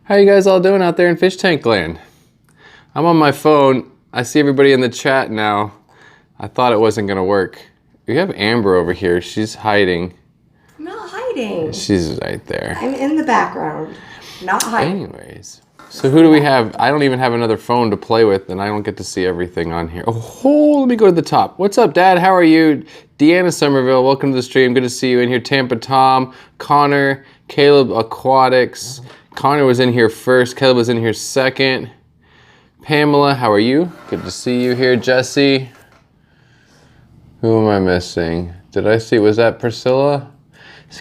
How you guys all doing out there in Fish Tank Land? I'm on my phone. I see everybody in the chat now. I thought it wasn't gonna work. We have Amber over here. She's hiding. I'm not hiding. She's right there. I'm in the background, not hiding. Anyways, so who do we have? I don't even have another phone to play with, and I don't get to see everything on here. Oh, let me go to the top. What's up, Dad? How are you? Deanna Somerville, welcome to the stream. Good to see you in here. Tampa Tom, Connor, Caleb Aquatics. Connor was in here first. Caleb was in here second. Pamela, how are you? Good to see you here. Jesse. Who am I missing? Did I see? Was that Priscilla?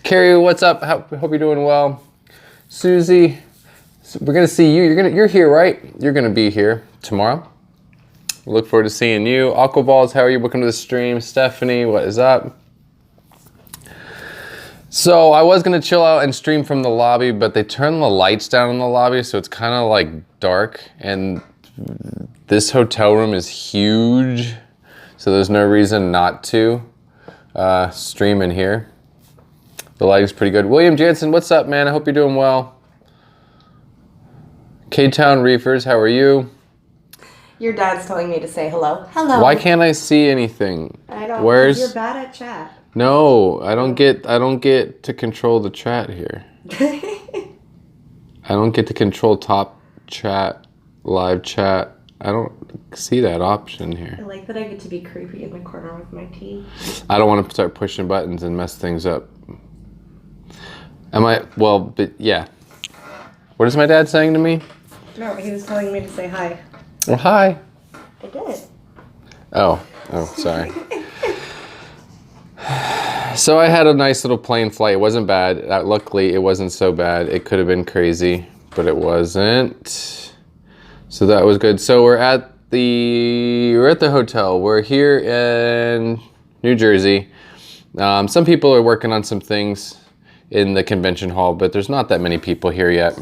Carrie, what's up? Hope you're doing well. Susie, so we're gonna see you. You're here, right? You're gonna be here tomorrow. Look forward to seeing you. Aquaballs, how are you? Welcome to the stream. Stephanie, what is up? So I was gonna chill out and stream from the lobby, but they turned the lights down in the lobby, so it's kind of like dark. And this hotel room is huge, so there's no reason not to stream in here. The lighting's pretty good. William Jansen, what's up, man? I hope you're doing well. K-Town Reefers, how are you? Your dad's telling me to say hello. Hello. Why can't I see anything? I don't. Where's? You're bad at chat. No, I don't get to control the chat here. I don't get to control top chat, live chat. I don't see that option here. I like that I get to be creepy in the corner with my tea. I don't want to start pushing buttons and mess things up. Am I? Well, but yeah. What is my dad saying to me? No, he was telling me to say hi. Well, hi. I did. Oh, sorry. So I had a nice little plane flight. It wasn't bad. Luckily, it wasn't so bad. It could have been crazy, but it wasn't. So that was good. So we're at the hotel. We're here in New Jersey. Some people are working on some things in the convention hall, but there's not that many people here yet.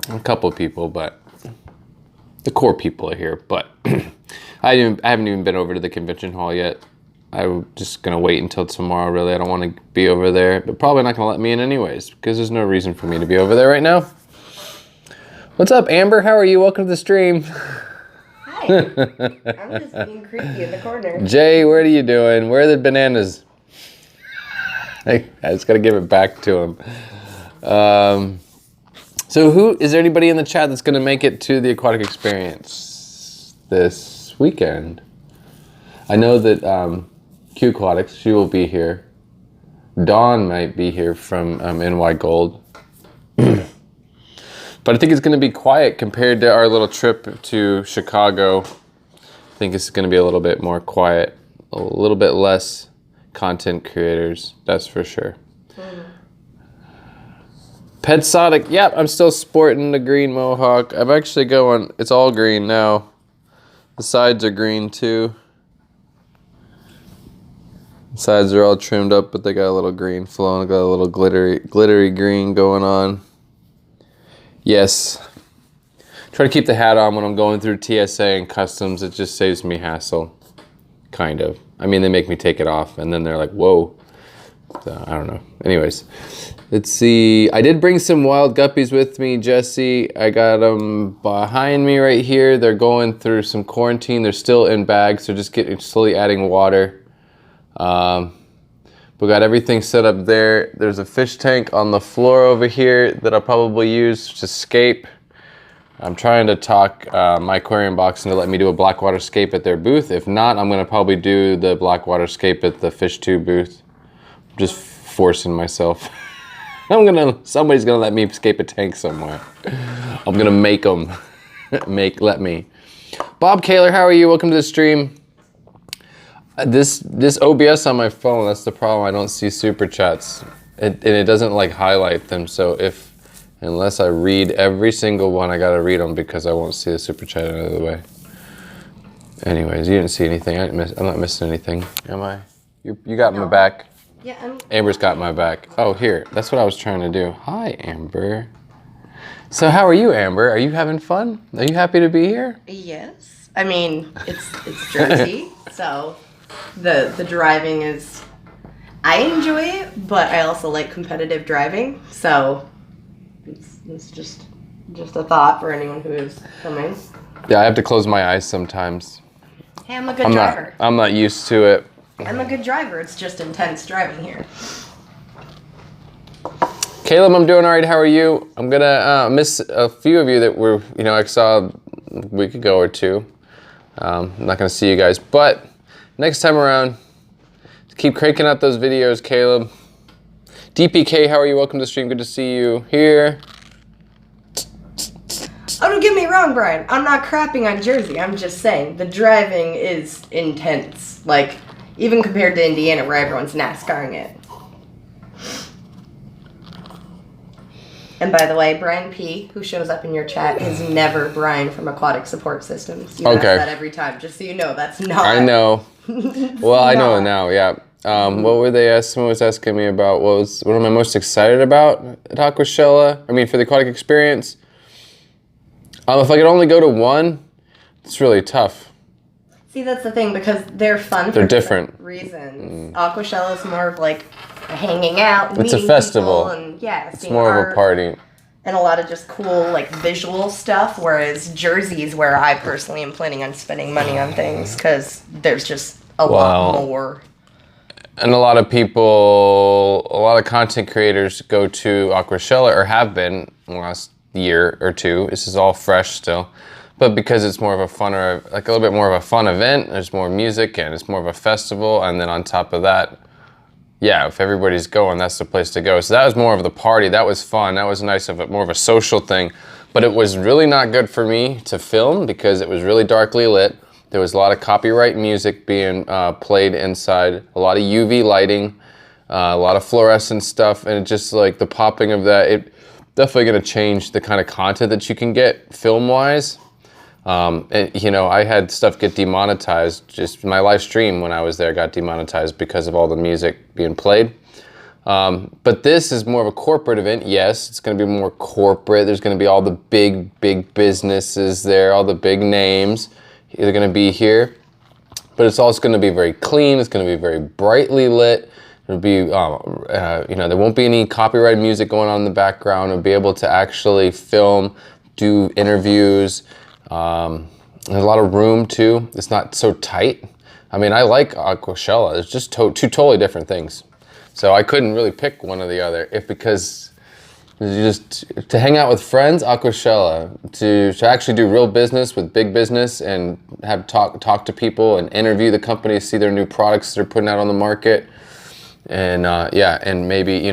A couple of people, but the core people are here. But I haven't even been over to the convention hall yet. I'm just gonna wait until tomorrow, really. I don't want to be over there, but probably not gonna let me in anyways, because there's no reason for me to be over there right now. What's up, Amber? How are you? Welcome to the stream. Hi. I'm just being creepy in the corner. Jay, what are you doing? Where are the bananas? I just gotta give it back to him. So is there anybody in the chat that's gonna make it to the Aquatic Experience this weekend? I know that Q Aquatics, she will be here. Dawn might be here from NY Gold. But I think it's going to be quiet compared to our little trip to Chicago. I think it's going to be a little bit more quiet, a little bit less content creators, that's for sure. Petsodic, yep, I'm still sporting the green mohawk. I'm actually going, it's all green now. The sides are green too. The sides are all trimmed up, but they got a little green flowing, got a little glittery green going on. Yes. Try to keep the hat on when I'm going through TSA and customs. It just saves me hassle. Kind of. I mean, they make me take it off, and then they're like, whoa. So, I don't know. Anyways, let's see. I did bring some wild guppies with me, Jesse. I got them behind me right here. They're going through some quarantine. They're still in bags, so just slowly adding water. We got everything set up there. There's a fish tank on the floor over here that I'll probably use to scape. I'm trying to talk my aquarium box into let me do a blackwater scape at their booth. If not, I'm gonna probably do the blackwater scape at the fish tube booth. I'm just forcing myself. Somebody's gonna let me escape a tank somewhere. I'm gonna make them let me. Bob Kaler, how are you? Welcome to the stream. This OBS on my phone, that's the problem. I don't see super chats. And it doesn't like highlight them. So unless I read every single one, I gotta read them because I won't see the super chat another way. Anyways, you didn't see anything. I'm not missing anything, am I? You got my back? Yeah, Amber's got my back. Oh, here. That's what I was trying to do. Hi, Amber. So how are you, Amber? Are you having fun? Are you happy to be here? yes. I mean, it's Jersey, so the driving is, I enjoy it, but I also like competitive driving, so it's just Just a thought for anyone who is filming. Yeah, I have to close my eyes sometimes. Hey, I'm a good driver. I'm not used to it. I'm a good driver. It's just intense driving here. Caleb, I'm doing all right. How are you? I'm gonna miss a few of you that were, I saw a week ago or two. I'm not gonna see you guys, but next time around, keep cranking out those videos, Caleb. DPK, how are you? Welcome to the stream. Good to see you here. Oh, don't get me wrong, Brian. I'm not crapping on Jersey. I'm just saying the driving is intense. Like, even compared to Indiana, where everyone's NASCARing it. And by the way, Brian P., who shows up in your chat, is never Brian from Aquatic Support Systems. You ask that every time, just so you know. That's not. I know. Well, I know now, yeah. What were they asking? Someone was asking me about what am I most excited about at Aquashella? I mean, for the Aquatic Experience. If I could only go to one, it's really tough. See, that's the thing, because they're fun for different reasons. Aquashella is more of like hanging out, it's a festival, and it's more of a party. And a lot of just cool, like, visual stuff, whereas Jersey is where I personally am planning on spending money on things, because there's just a lot more. And a lot of people, a lot of content creators go to Aquashella, or have been in the last year or two. This is all fresh still. But because it's more of a fun, or like a little bit more of a fun event, there's more music and it's more of a festival. And then on top of that, yeah, if everybody's going, that's the place to go. So that was more of the party. That was fun. That was nice, more of a social thing. But it was really not good for me to film because it was really darkly lit. There was a lot of copyright music being played inside, a lot of UV lighting, a lot of fluorescent stuff, and it just like the popping of that, it definitely going to change the kind of content that you can get film-wise. And I had stuff get demonetized. Just my live stream when I was there got demonetized because of all the music being played. But this is more of a corporate event. Yes, it's going to be more corporate. There's going to be all the big businesses there, all the big names. They're going to be here. But it's also going to be very clean. It's going to be very brightly lit. It'll be, there won't be any copyright music going on in the background. It'll be able to actually film, do interviews. There's a lot of room too. It's not so tight. I mean, I like Aquashella. It's just two totally different things. So I couldn't really pick one or the other. Because just to hang out with friends, Aquashella. To actually do real business with big business and have talk to people and interview the companies, see their new products they're putting out on the market. And and maybe,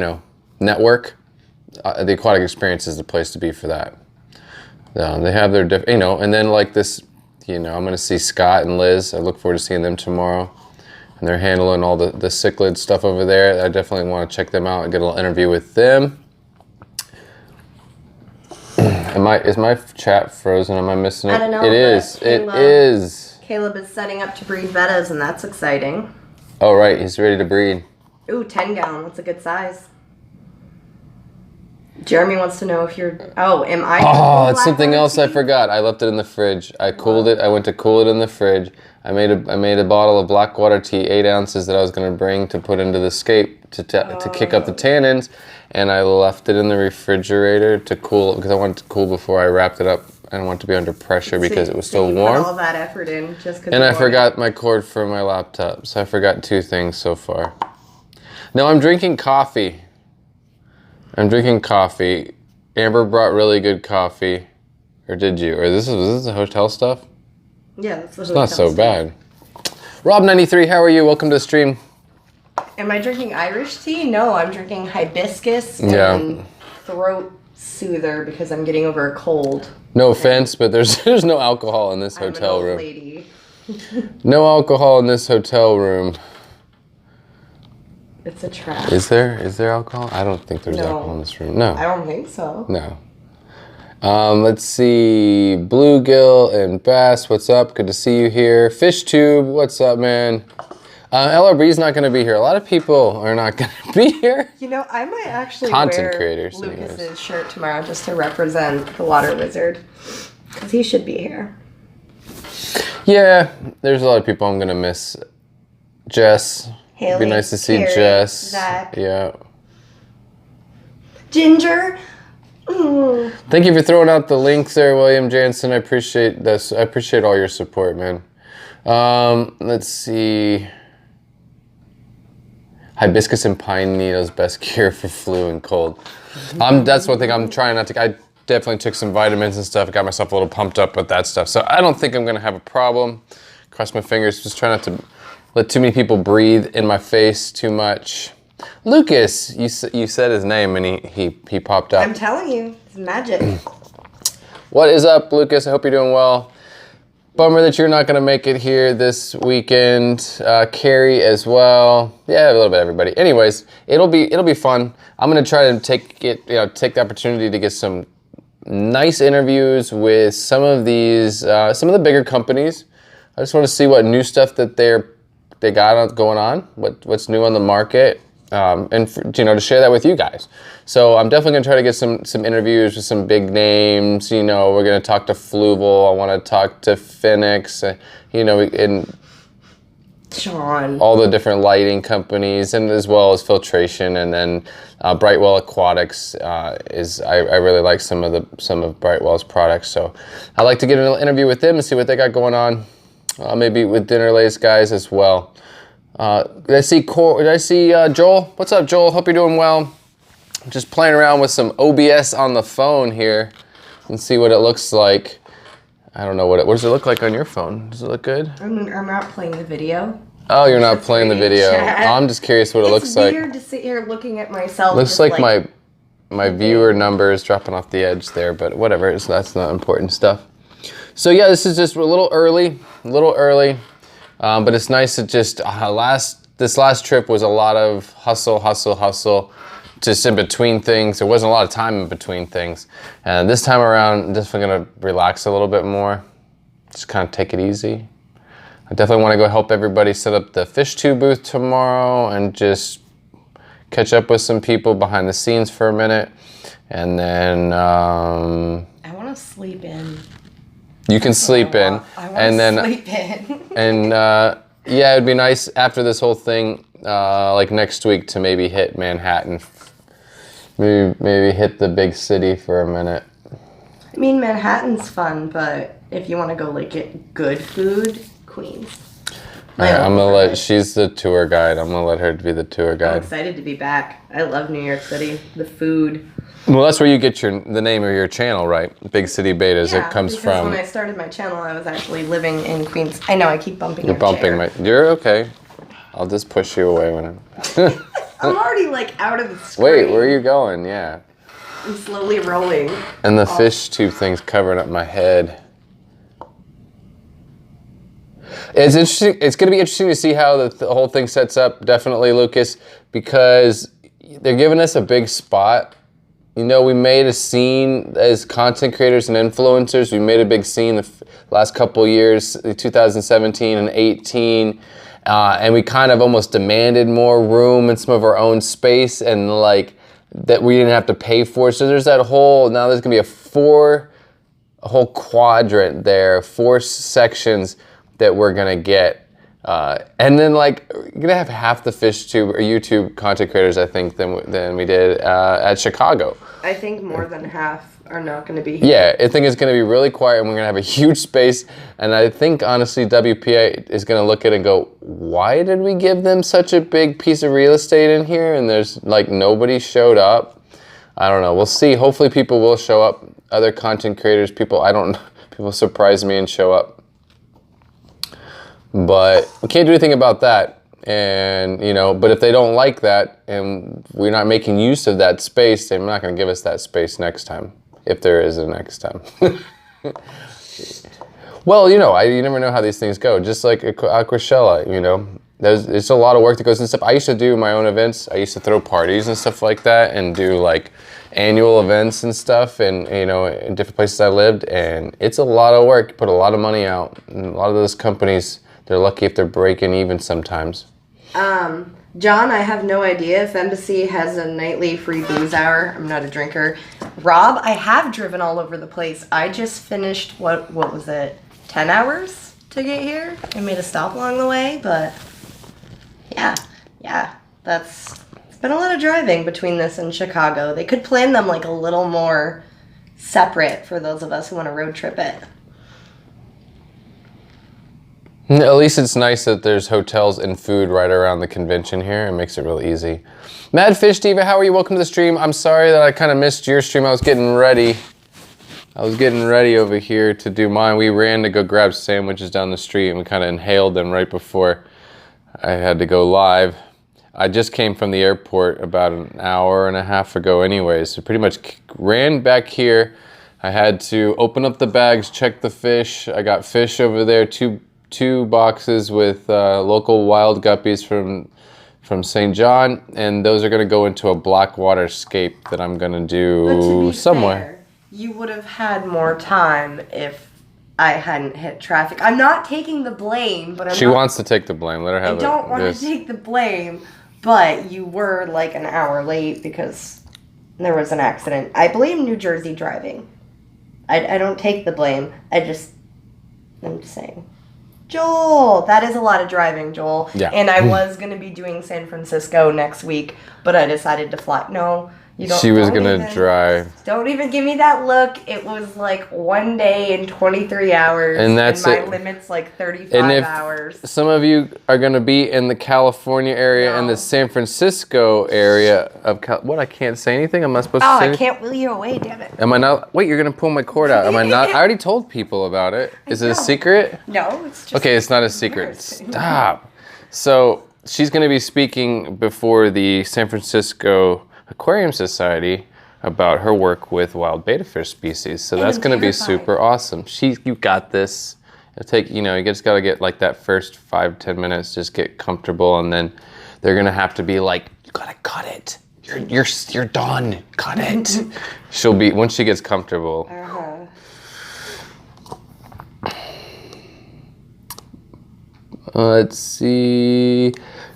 network. The Aquatic Experience is the place to be for that. They have their, and then like this, I'm going to see Scott and Liz. I look forward to seeing them tomorrow. And they're handling all the cichlid stuff over there. I definitely want to check them out and get a little interview with them. Is my chat frozen? Am I missing it? I don't know. It is. It is. Caleb is setting up to breed Vettas, and that's exciting. Oh, right. He's ready to breed. Ooh, 10 gallon. That's a good size. Jeremy wants to know if you're... Oh, am I... Oh, it's something else I forgot. I left it in the fridge. I cooled it. I went to cool it in the fridge. I made a bottle of black water tea, 8 ounces, that I was going to bring to put into the scape to kick up the tannins. And I left it in the refrigerator to cool it because I wanted to cool before I wrapped it up. I didn't want it to be under pressure because it was so warm. Put all that effort in just because... And I forgot my cord for my laptop. So I forgot 2 things so far. No, I'm drinking coffee. Amber brought really good coffee. Or did you? Or was this the hotel stuff? Yeah, that's the hotel stuff. It's not so bad. Rob93, how are you? Welcome to the stream. Am I drinking Irish tea? No, I'm drinking hibiscus and throat soother because I'm getting over a cold. No offense, but there's no alcohol in this hotel room. Lady. No alcohol in this hotel room. It's a trap. Is there alcohol? I don't think there's alcohol in this room. No. I don't think so. No. Let's see. Bluegill and Bass, what's up? Good to see you here. FishTube, what's up, man? LRB's not going to be here. A lot of people are not going to be here. I might actually Content wear creators, Lucas's anyways. Shirt tomorrow just to represent the water wizard. Because he should be here. Yeah, there's a lot of people I'm going to miss. Jess. Haley, It'd be nice to see Carrie, Jess. Zach. Yeah. Ginger. Thank you for throwing out the links there, William Jansen. I appreciate this. I appreciate all your support, man. Let's see. Hibiscus and pine needles, best cure for flu and cold. That's one thing I'm trying not to. I definitely took some vitamins and stuff. Got myself a little pumped up with that stuff. So I don't think I'm gonna have a problem. Cross my fingers. Just try not to let too many people breathe in my face too much. Lucas, you said his name and he popped up. I'm telling you, it's magic. What is up, Lucas? I hope you're doing well. Bummer that you're not gonna make it here this weekend. Carrie as well. Yeah, a little bit everybody. Anyways, it'll be fun. I'm gonna try to take the opportunity to get some nice interviews with some of the bigger companies. I just want to see what new stuff that they got going on, what's new on the market. And to share that with you guys. So I'm definitely gonna try to get some interviews with some big names. We're gonna talk to Fluval. I want to talk to Phoenix. And Sean. All the different lighting companies, and as well as filtration, and then Brightwell Aquatics I really like some of Brightwell's products. So I'd like to get an interview with them and see what they got going on. Maybe with Dinnerlace guys as well. Did I see Joel? What's up, Joel? Hope you're doing well. Just playing around with some OBS on the phone here and see what it looks like. I don't know what does it look like on your phone? Does it look good? I'm not playing the video. Oh, you're not playing the video. I'm just curious what it looks like. It's weird to sit here looking at myself. Looks like my viewer number is dropping off the edge there, but whatever. That's not important stuff. So yeah, this is just a little early. But it's nice to just, this last trip was a lot of hustle, just in between things. There wasn't a lot of time in between things. And this time around, I'm definitely gonna relax a little bit more. Just kind of take it easy. I definitely wanna go help everybody set up the fish tube booth tomorrow and just catch up with some people behind the scenes for a minute. And then, I wanna sleep in. You can sleep in, and then sleep in. and yeah, it'd be nice after this whole thing, like next week, to maybe hit Manhattan, maybe hit the big city for a minute. I mean, Manhattan's fun, but if you want to go like get good food, Queens. She's the tour guide. I'm gonna let her be the tour guide. I'm excited to be back. I love New York City. The food. Well, that's where you get the name of your channel, right? Big City Betas. Yeah, it comes because from. when I started my channel, I was actually living in Queens. I know I keep bumping. You're bumping chair. You're okay. I'll just push you away when I'm. I'm already like out of the screen. Wait, where are you going? Yeah. I'm slowly rolling. And the fish tube thing's covering up my head. It's interesting. It's going to be interesting to see how the whole thing sets up. Definitely, Lucas, because they're giving us a big spot. We made a scene as content creators and influencers. We made a big scene the last couple of years, 2017 and 18, and we kind of almost demanded more room and some of our own space, and like that we didn't have to pay for. So there's that whole, now there's gonna be a whole quadrant there, 4 sections that we're gonna get. And then you're gonna have half the fish tube or YouTube content creators, I think, than we did at Chicago. I think more than half are not gonna be. Yeah, I think it's gonna be really quiet, and we're gonna have a huge space. And I think honestly, WPA is gonna look at it and go, "Why did we give them such a big piece of real estate in here?" And there's nobody showed up. I don't know. We'll see. Hopefully, people will show up. Other content creators, people surprise me and show up. But we can't do anything about that. And, but if they don't like that and we're not making use of that space, they're not going to give us that space next time, if there is a next time. Well, you never know how these things go. Just like Aquashella, there's a lot of work that goes into stuff. I used to do my own events. I used to throw parties and stuff like that and do annual events and stuff, and in different places I lived, and it's a lot of work. You put a lot of money out, and a lot of those companies, they're lucky if they're breaking even sometimes. John, I have no idea if Embassy has a nightly free booze hour. I'm not a drinker. Rob, I have driven all over the place. I just finished, what was it, 10 hours to get here? I made a stop along the way, but yeah, that's It's been a lot of driving between this and Chicago. They could plan them like a little more separate for those of us who want to road trip it. At least it's nice that there's hotels and food right around the convention here. It makes it real easy. Mad Fish Diva, how are you? Welcome to the stream. I'm sorry that I kind of missed your stream. I was getting ready over here to do mine. We ran to go grab sandwiches down the street and we kind of inhaled them right before I had to go live. I just came from the airport about an hour and a half ago anyways, so pretty much ran back here. I had to open up the bags, check the fish. I got fish over there, two boxes with local wild guppies from St. John, and those are going to go into a blackwater scape that I'm going to do somewhere. Fair, you would have had more time if I hadn't hit traffic. I'm not taking the blame, but She wants to take the blame. Let her have it. I don't want to take the blame, but you were like an hour late because there was an accident. I blame New Jersey driving. I don't take the blame. I'm just saying. Joel, that is a lot of driving, Joel. Yeah. And I was going to be doing San Francisco next week, but I decided to fly. No, you don't. She was going to drive. Don't even give me that look. It was like 1 day and 23 hours. And that's my it. limit's like 35 and if hours. Some of you are going to be in the California area and the San Francisco area of what? I can't say anything? I'm not supposed to say anything? I can't wheel you away, damn it. Am I not? Wait, you're going to pull my cord out. Am I not? I already told people about it. Is it a secret? No, it's just... Okay, it's not a secret. Stop. So she's going to be speaking before the San Francisco Aquarium Society about her work with wild betta fish species. So that's going to be super awesome. You got this. It'll take, you just got to get like that first 5-10 minutes, just get comfortable, and then they're going to have to be like, you got to cut it. You're done. Cut it. She'll be, once she gets comfortable. Let's see.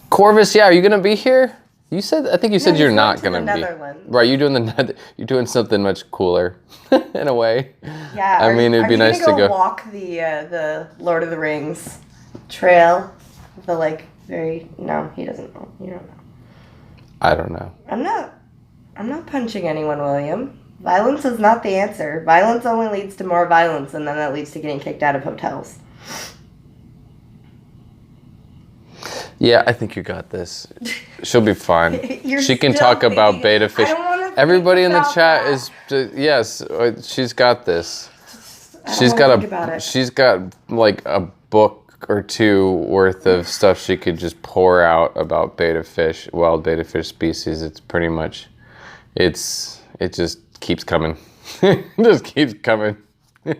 Corvus, yeah, are you going to be here? I think you said you're not going to be. Right, you're doing something much cooler in a way. Yeah. I mean, it'd be nice to go walk the Lord of the Rings trail. No, he doesn't know. You don't know. I don't know. I'm not punching anyone, William. Violence is not the answer. Violence only leads to more violence, and then that leads to getting kicked out of hotels. Yeah, I think you got this. She'll be fine. She can talk about betta fish. Everybody in the chat is yes. She's got this. She's got like a book or two worth of stuff she could just pour out about betta fish, wild betta fish species. It's pretty much, it just keeps coming. It just keeps coming. You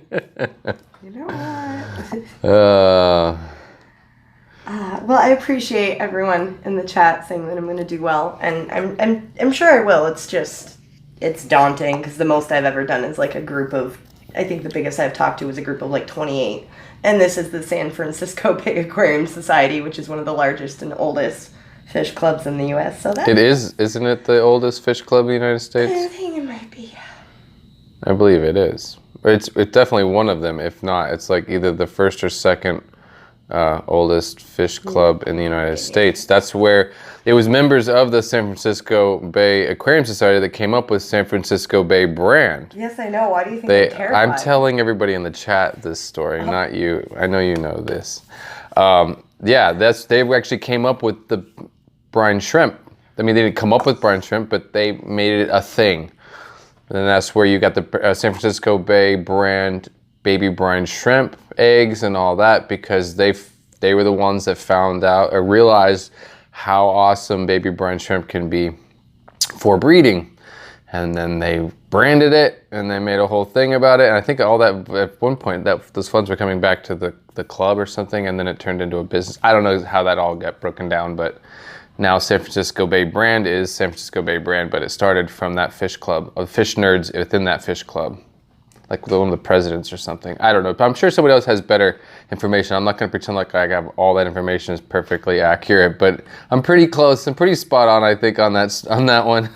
know what? Well, I appreciate everyone in the chat saying that I'm going to do well, and I'm sure I will. It's daunting because the most I've ever done is like a group of, I think the biggest I've talked to was a group of like 28, and this is the San Francisco Bay Aquarium Society, which is one of the largest and oldest fish clubs in the U.S. So that isn't it the oldest fish club in the United States? I think it might be. I believe it is. It's definitely one of them. If not, it's like either the first or second oldest fish club in the United States. That's where it was members of the San Francisco Bay Aquarium Society that came up with San Francisco Bay brand. Yes, I know. Why do you think I'm terrified? I'm telling everybody in the chat this story, not you. I know you know this. They actually came up with the brine shrimp. I mean, they didn't come up with brine shrimp, but they made it a thing. And that's where you got the San Francisco Bay brand baby brine shrimp eggs and all that, because they were the ones that found out or realized how awesome baby brine shrimp can be for breeding. And then they branded it and they made a whole thing about it. And I think all that at one point those funds were coming back to the club or something, and then it turned into a business. I don't know how that all got broken down, but now San Francisco Bay brand is San Francisco Bay brand, but it started from that fish club, of fish nerds within that fish club. Like one of the presidents or something. I don't know, but I'm sure somebody else has better information. I'm not going to pretend like I have all that information is perfectly accurate, but I'm pretty close. I'm pretty spot on, I think, on that one.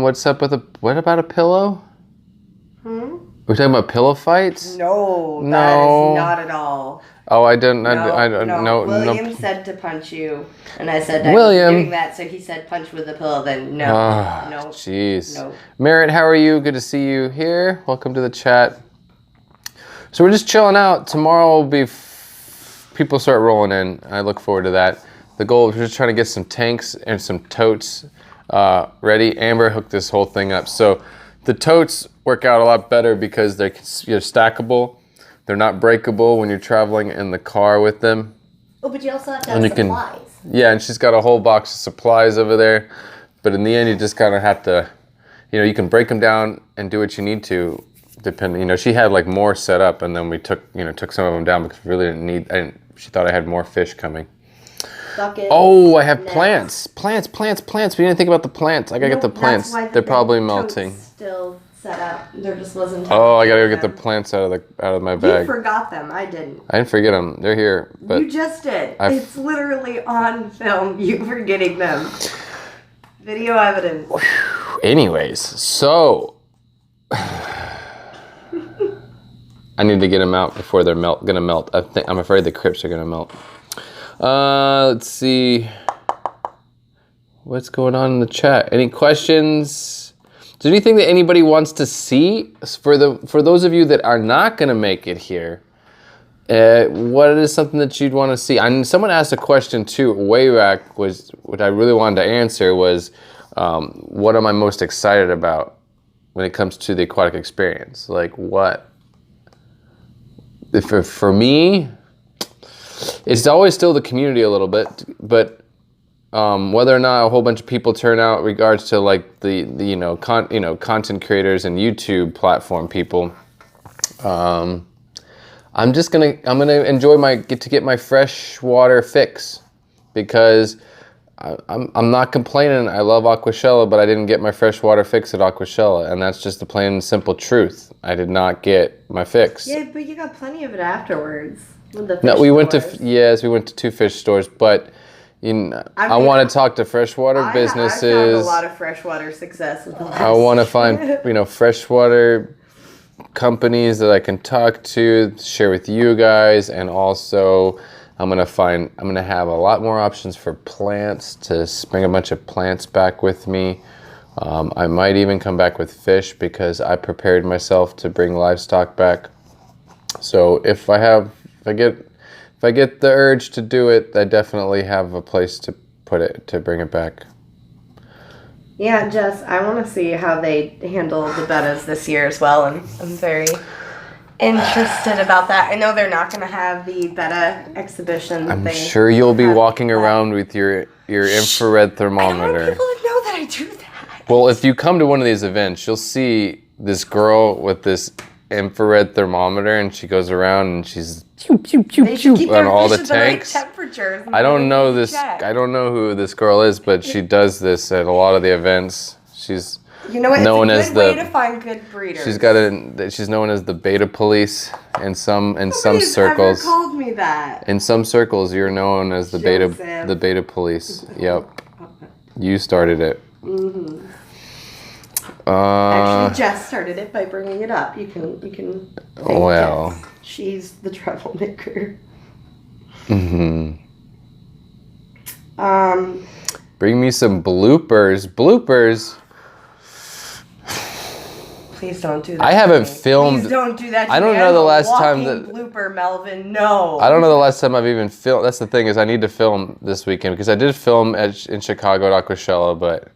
What's up with what about a pillow? We're talking about pillow fights? No, that is not at all. Oh, I didn't. No, I don't know. William said to punch you, and I said I William. was doing that, so he said punch with the pillow. Then no, no, jeez. no. Merritt, how are you? Good to see you here. Welcome to the chat. So we're just chilling out. Tomorrow will be people start rolling in. I look forward to that. The goal is just trying to get some tanks and some totes ready. Amber hooked this whole thing up. So the totes work out a lot better because they're stackable. They're not breakable when you're traveling in the car with them. Oh, but you also have to have supplies. Yeah, and she's got a whole box of supplies over there. But in the end, you just kind of have to, you can break them down and do what you need to. Depending, she had like more set up, and then we took some of them down because we really didn't need. She thought I had more fish coming. Bucket, oh, I have plants. Plants. We didn't think about the plants. I gotta get the plants. They're probably melting. Still set up. There just wasn't. Oh, I gotta go get the plants out of my bag. You forgot them. I didn't. I didn't forget them. They're here. But you just did. It's literally on film. You forgetting them. Video evidence. Anyways, so I need to get them out before they're gonna melt. I'm afraid the crypts are gonna melt. Let's see what's going on in the chat. Any questions? Is there anything that anybody wants to see for those of you that are not gonna make it here? What is something that you'd want to see? Someone asked a question too way back, which I really wanted to answer was, what am I most excited about when it comes to the aquatic experience? Like what? For me, it's always still the community a little bit, but whether or not a whole bunch of people turn out, regards to like the content creators and YouTube platform people, I'm gonna enjoy get my freshwater fix, because I'm not complaining. I love Aquashella, but I didn't get my freshwater fix at Aquashella, and that's just the plain and simple truth. I did not get my fix. Yeah, but you got plenty of it afterwards. No, we went to 2 fish stores, but I want to talk to freshwater businesses. I found a lot of freshwater success with the last I want to find freshwater companies that I can talk to, share with you guys, and also I'm gonna have a lot more options for plants, to bring a bunch of plants back with me. I might even come back with fish because I prepared myself to bring livestock back. So if I get the urge to do it, I definitely have a place to put it, to bring it back. Yeah, Jess, I want to see how they handle the bettas this year as well, and I'm very interested about that. I know they're not going to have the betta exhibition. I'm sure you'll be walking around with your infrared thermometer. I don't want people to know that I do that. Well, if you come to one of these events, you'll see this girl with this infrared thermometer, and she goes around and she's pew pew pew pew on all the tanks. Temperatures. I don't know who this girl is, but she does this at a lot of the events. She's known as the way to find good breeders. She's known as the beta police in some circles. Ever called me that. In some circles, you're known as the beta police. Yep, you started it. Mm-hmm. Actually, Jess started it by bringing it up. You can. Well, Jess. She's the troublemaker. Mm-hmm. Bring me some bloopers. Bloopers. Please don't do that. I haven't filmed. Please don't do that. I don't know the last time that blooper, Melvin. No. I don't know the last time I've even filmed. That's the thing, is I need to film this weekend, because I did film in Chicago at Aquashella, but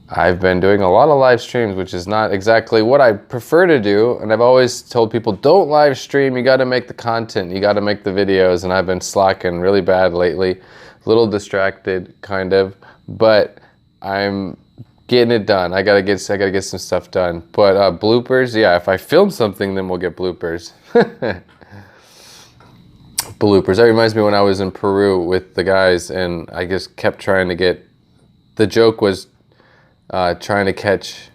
I've been doing a lot of live streams, which is not exactly what I prefer to do. And I've always told people, don't live stream. You got to make the content. You got to make the videos. And I've been slacking really bad lately. A little distracted, kind of. But I'm getting it done. I gotta get some stuff done. But bloopers, yeah. If I film something, then we'll get bloopers. Bloopers. That reminds me when I was in Peru with the guys, and I just kept trying to get. The joke was. We're trying to catch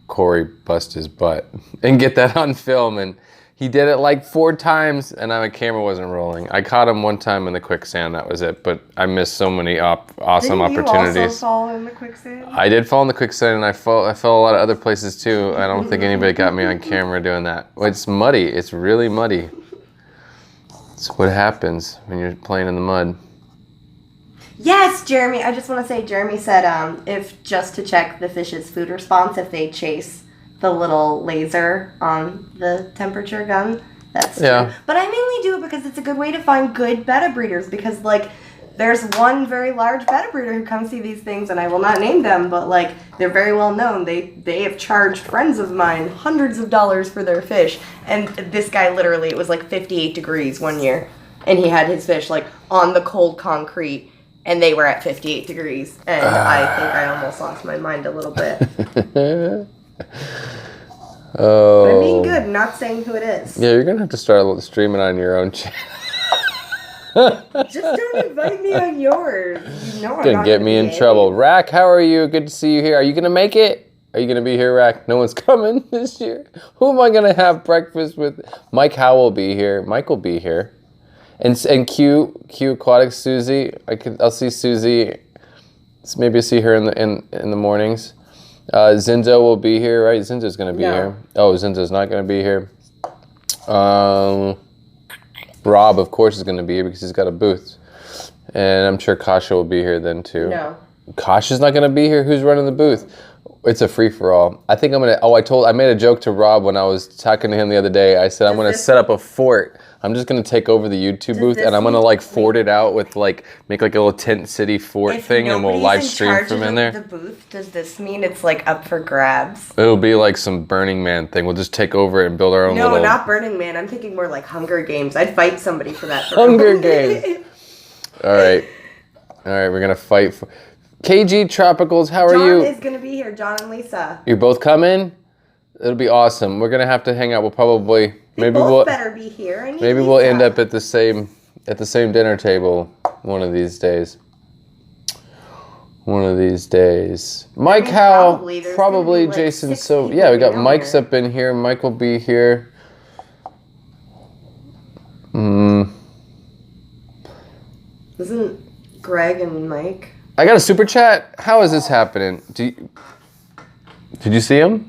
Corey bust his butt and get that on film, and He did it like 4 times, and my camera wasn't rolling. I caught him one time in the quicksand. That was it. But I missed so many awesome opportunities. Did you also fall in the quicksand? I did fall in the quicksand, and I fell a lot of other places too. I don't think anybody got me on camera doing that. It's muddy. It's really muddy. It's what happens when you're playing in the mud. Yes, Jeremy. I just want to say, Jeremy said if just to check the fish's food response, if they chase the little laser on the temperature gun. That's true. But I mainly do it because it's a good way to find good betta breeders, because like there's one very large betta breeder who comes see these things, and I will not name them, but like they're very well known. They have charged friends of mine hundreds of dollars for their fish, and this guy literally, it was like 58 degrees one year, and he had his fish like on the cold concrete, and they were at 58 degrees, and I think I almost lost my mind a little bit. Oh. But I'm being good, not saying who it is. Yeah, you're gonna have to start streaming on your own channel. Just don't invite me on yours. You know I'm Gonna not get me in trouble. Rach, how are you? Good to see you here. Are you gonna make it? Are you gonna be here, Rach? No one's coming this year. Who am I gonna have breakfast with? Mike Howe will be here. Mike will be here. And Q Aquatic Susie. I'll see Susie. Maybe see her in the mornings. Zinzo will be here, right? Zinzo's going to be here. Oh, Zinzo's not going to be here. Rob, of course, is going to be here because he's got a booth. And I'm sure Kasha will be here then, too. No. Kasha's not going to be here? Who's running the booth? It's a free-for-all. I think I'm going to... I made a joke to Rob when I was talking to him the other day. I said, I'm going to set up a fort. I'm just going to take over the YouTube booth, and I'm going to, like, fort it out with, like, make, like, a little tent city fort thing, and we'll live stream from in there. The booth, does this mean it's, like, up for grabs? It'll be like some Burning Man thing. We'll just take over it and build our own little... No, not Burning Man. I'm thinking more like Hunger Games. I'd fight somebody for that. Hunger Games. All right, we're going to fight for... KG Tropicals, how are you? John is going to be here, John and Lisa. You're both coming? It'll be awesome. We're going to have to hang out. We'll probably... We'll better be here. Maybe we'll end up at the same dinner table one of these days. One of these days. Mike Howe, probably like Jason. So yeah, we got Mike's up in here. Mike will be here. Isn't Greg and Mike? I got a super chat. How is this happening? Did you see him?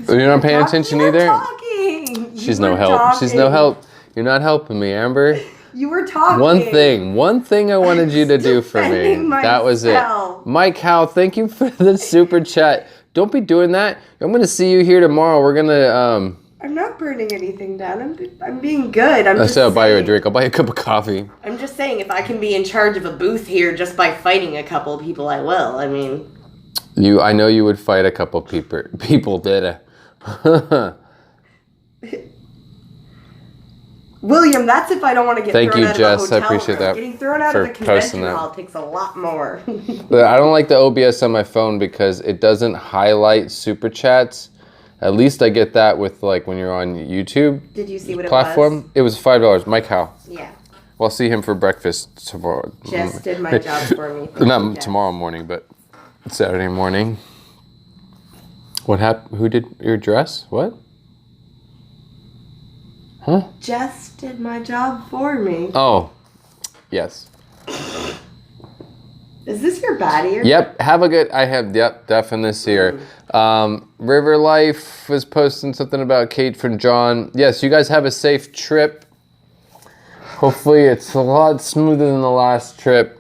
You're not paying attention either? She's no help. She's no help. You're not helping me, Amber. You were talking. One thing I wanted you to do for me. That was it. Mike Howe, thank you for the super chat. Don't be doing that. I'm going to see you here tomorrow. We're going to... I'm not burning anything down. I'm being good. I said I'll buy you a drink. I'll buy you a cup of coffee. I'm just saying, if I can be in charge of a booth here just by fighting a couple of people, I will. I mean... I know you would fight a couple people did. William, that's if I don't want to get thrown out of a hotel room. Thank you, Jess. I appreciate that. Getting thrown out of the convention hall takes a lot more. I don't like the OBS on my phone because it doesn't highlight super chats. At least I get that with like when you're on YouTube. Did you see what platform? It was $5. Mike Howe. Yeah. Well, I'll see him for breakfast tomorrow. Jess did my job for me. Not tomorrow morning, but Saturday morning. What happened? Who did your dress? What? Huh? Jess did my job for me. Oh, yes. Is this your baddie? Yep. Definitely this here. River Life was posting something about Kate from John. Yes, you guys have a safe trip. Hopefully it's a lot smoother than the last trip.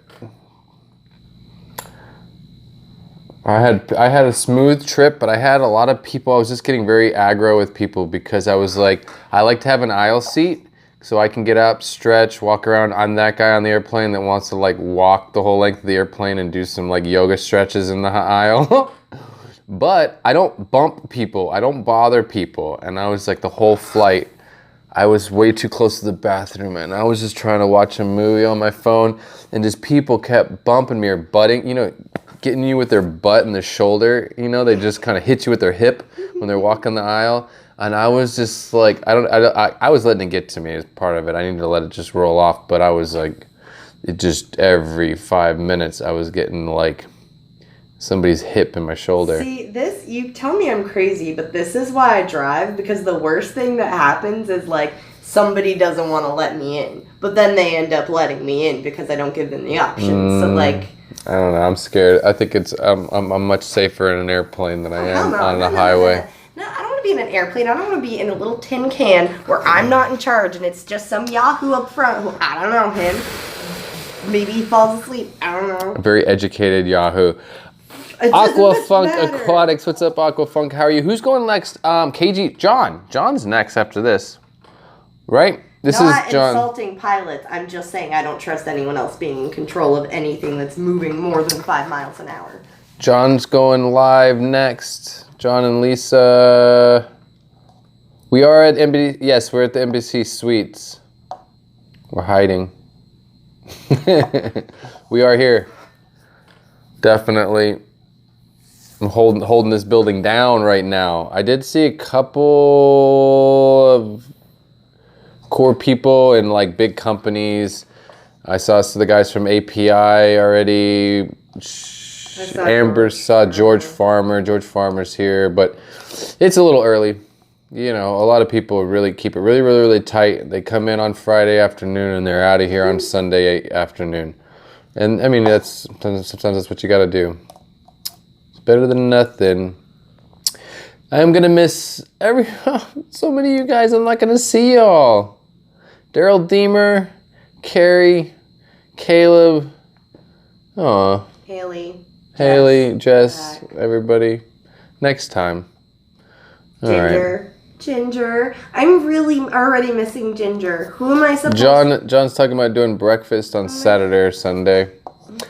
I had a smooth trip, but I had a lot of people. I was just getting very aggro with people because I was like, I like to have an aisle seat so I can get up, stretch, walk around. I'm that guy on the airplane that wants to like walk the whole length of the airplane and do some like yoga stretches in the aisle. But I don't bump people. I don't bother people. And I was like the whole flight, I was way too close to the bathroom and I was just trying to watch a movie on my phone and just people kept bumping me or butting, getting you with their butt and the shoulder, they just kind of hit you with their hip when they're walking the aisle. And I was just like, I was letting it get to me as part of it. I needed to let it just roll off. But I was like, it just every 5 minutes I was getting like somebody's hip in my shoulder. See, this, you tell me I'm crazy, but this is why I drive, because the worst thing that happens is, like, somebody doesn't want to let me in, but then they end up letting me in because I don't give them the option. So, like... I don't know. I'm scared. I think it's I'm much safer in an airplane than I am on the highway. No, I don't want to be in an airplane. I don't want to be in a little tin can where I'm not in charge and it's just some yahoo up front who, I don't know him. Maybe he falls asleep. I don't know. A very educated yahoo. Aquafunk Aquatics. What's up, Aquafunk? How are you? Who's going next? KG. John. John's next after this. Right? This Not is John. Insulting pilots. I'm just saying I don't trust anyone else being in control of anything that's moving more than 5 miles an hour. John's going live next. John and Lisa. We are at NBC. Yes, we're at the NBC Suites. We're hiding. We are here. Definitely. I'm holding this building down right now. I did see a couple of core people in like big companies. I saw the guys from API already. Amber saw George Farmer. George Farmer's here, but it's a little early. You know, a lot of people really keep it really tight. They come in on Friday afternoon and they're out of here on Sunday afternoon. And I mean, sometimes that's what you got to do. It's better than nothing. I'm gonna miss so many of you guys. I'm not gonna see y'all. Daryl Deemer, Carrie, Caleb, aw, Haley, Jess, everybody. Next time. Ginger. I'm really already missing Ginger. Who am I supposed to... John's talking about doing breakfast on Saturday or Sunday.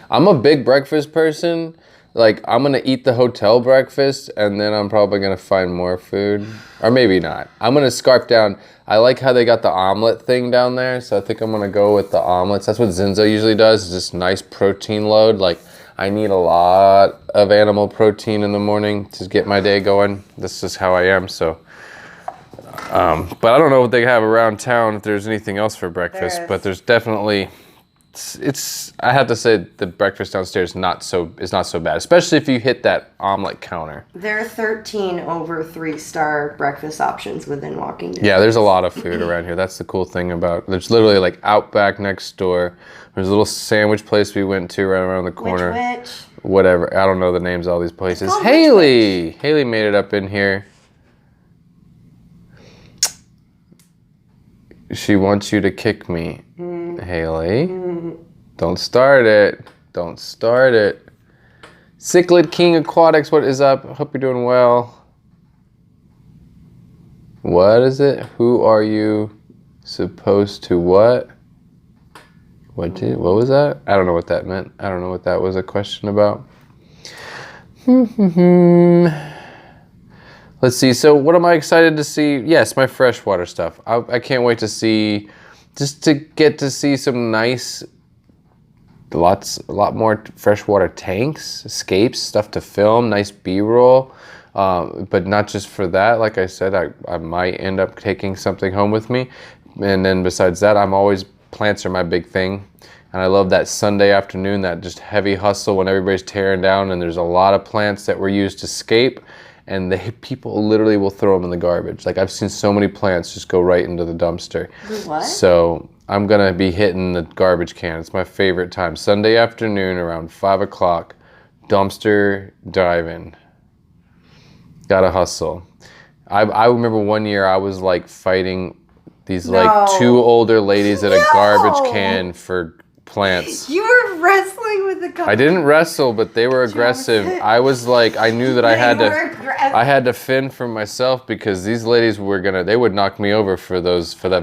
I'm a big breakfast person. Like, I'm going to eat the hotel breakfast, and then I'm probably going to find more food. Or maybe not. I'm going to scarf down. I like how they got the omelet thing down there, so I think I'm going to go with the omelets. That's what Zinzo usually does, is just nice protein load. Like, I need a lot of animal protein in the morning to get my day going. This is how I am, so... but I don't know what they have around town, if there's anything else for breakfast, but there's definitely... I have to say the breakfast downstairs is not so bad, especially if you hit that omelet counter. There are 13 over 3-star breakfast options within walking distance. Yeah, there's a lot of food around here. That's the cool thing about it. There's literally like Outback next door. There's a little sandwich place we went to right around the corner. Which? Whatever. I don't know the names of all these places. Haley! Haley made it up in here. She wants you to kick me. Haley. Don't start it. Don't start it. Cichlid King Aquatics, what is up? Hope you're doing well. What is it? Who are you supposed to what? What was that? I don't know what that meant. I don't know what that was a question about. Let's see. So what am I excited to see? Yes, my freshwater stuff. I can't wait to see, just to get to see some nice, a lot more freshwater tanks, escapes, stuff to film, nice B-roll. But not just for that. Like I said, I might end up taking something home with me. And then besides that, plants are my big thing. And I love that Sunday afternoon, that just heavy hustle when everybody's tearing down and there's a lot of plants that were used to scape. And people literally will throw them in the garbage. Like, I've seen so many plants just go right into the dumpster. What? So I'm gonna be hitting the garbage can. It's my favorite time. Sunday afternoon around 5 o'clock, dumpster diving. Gotta hustle. I remember one year I was like fighting these like 2 older ladies at a garbage can for plants. You were wrestling with the garbage. I didn't wrestle, but they were aggressive. I was like, I knew that I had to fend for myself because these ladies they would knock me over for that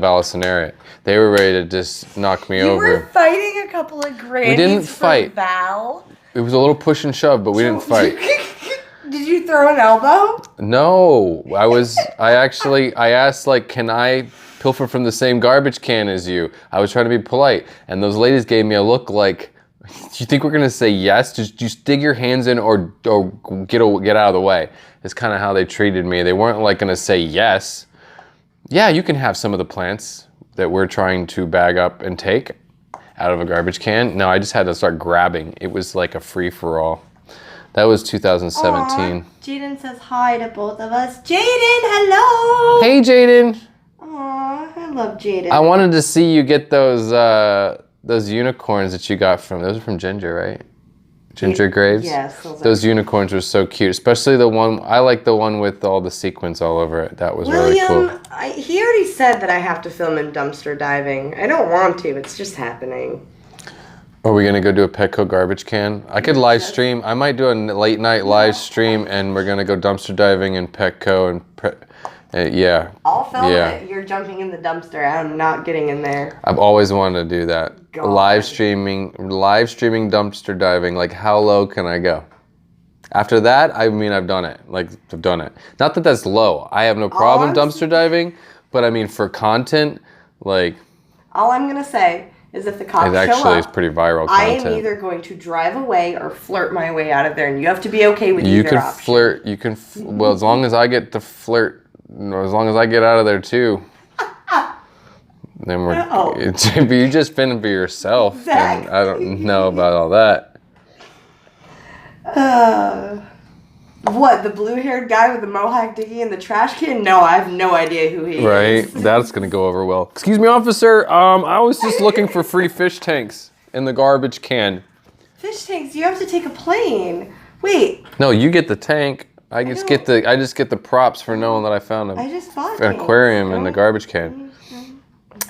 Vallisonariat. They were ready to just knock me over. You were fighting a couple of grannies. We didn't fight. Val. It was a little push and shove, but we didn't fight. Did you throw an elbow? No, I asked like, can I pilfer from the same garbage can as you? I was trying to be polite, and those ladies gave me a look like, do you think we're gonna say yes? Just dig your hands in or get out of the way. It's kind of how they treated me. They weren't like gonna say yes. Yeah, you can have some of the plants that we're trying to bag up and take out of a garbage can. No, I just had to start grabbing. It was like a free-for-all. That was 2017. Jayden says hi to both of us. Jayden, hello. Hey, Jayden. Aw, I love Jayden. I wanted to see you get those unicorns that you got those are from Ginger, right? Ginger Graves? Yes. Those unicorns were so cute, especially the one, I like the one with all the sequins all over it. That was really cool. He already said that I have to film him dumpster diving. I don't want to, it's just happening. Are we going to go do a Petco garbage can? I could live stream. I might do a late night live stream, and we're going to go dumpster diving in Petco and yeah. I'll film it. You're jumping in the dumpster. I'm not getting in there. I've always wanted to do that. God. Live streaming dumpster diving. Like, how low can I go? After that, I mean, I've done it. Like, I've done it. Not that that's low. I have no problem dumpster diving, but I mean, for content, like. All I'm going to say is if the cops show up, it actually is pretty viral content. I am either going to drive away or flirt my way out of there, and you have to be okay with either option. Flirt. You can well, as long as I get to flirt. As long as I get out of there too, then we're. But you just fend for yourself, exactly. And I don't know about all that. What, the blue-haired guy with the mohawk digging in the trash can? No, I have no idea who he is. Right, that's gonna go over well. Excuse me, officer. I was just looking for free fish tanks in the garbage can. Fish tanks? You have to take a plane. Wait. No, you get the tank. I just get the props for knowing that I found I just bought an aquarium in the garbage can.